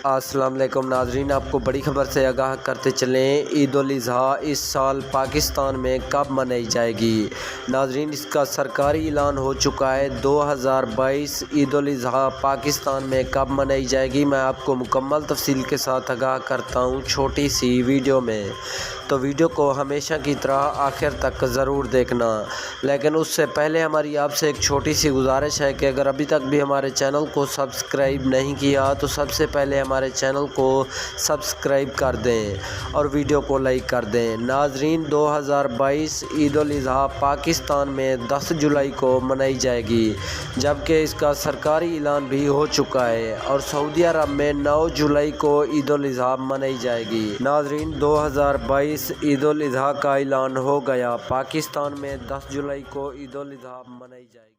السلام علیکم ناظرین، آپ کو بڑی خبر سے آگاہ کرتے چلیں۔ عید الاضحیٰ اس سال پاکستان میں کب منائی جائے گی؟ ناظرین، اس کا سرکاری اعلان ہو چکا ہے۔ 2022 عید الاضحیٰ پاکستان میں کب منائی جائے گی، میں آپ کو مکمل تفصیل کے ساتھ آگاہ کرتا ہوں چھوٹی سی ویڈیو میں، تو ویڈیو کو ہمیشہ کی طرح آخر تک ضرور دیکھنا۔ لیکن اس سے پہلے ہماری آپ سے ایک چھوٹی سی گزارش ہے کہ اگر ابھی تک بھی ہمارے چینل کو سبسکرائب نہیں کیا تو سب سے پہلے ہمارے چینل کو سبسکرائب کر دیں اور ویڈیو کو لائک کر دیں۔ ناظرین، 2022 عید الاضحیٰ پاکستان میں 10 جولائی کو منائی جائے گی، جبکہ اس کا سرکاری اعلان بھی ہو چکا ہے، اور سعودی عرب میں 9 جولائی کو عید الاضحیٰ منائی جائے گی۔ ناظرین، 2022 عید الاضحیٰ کا اعلان ہو گیا، پاکستان میں 10 جولائی کو عید الاضحیٰ منائی جائے گی۔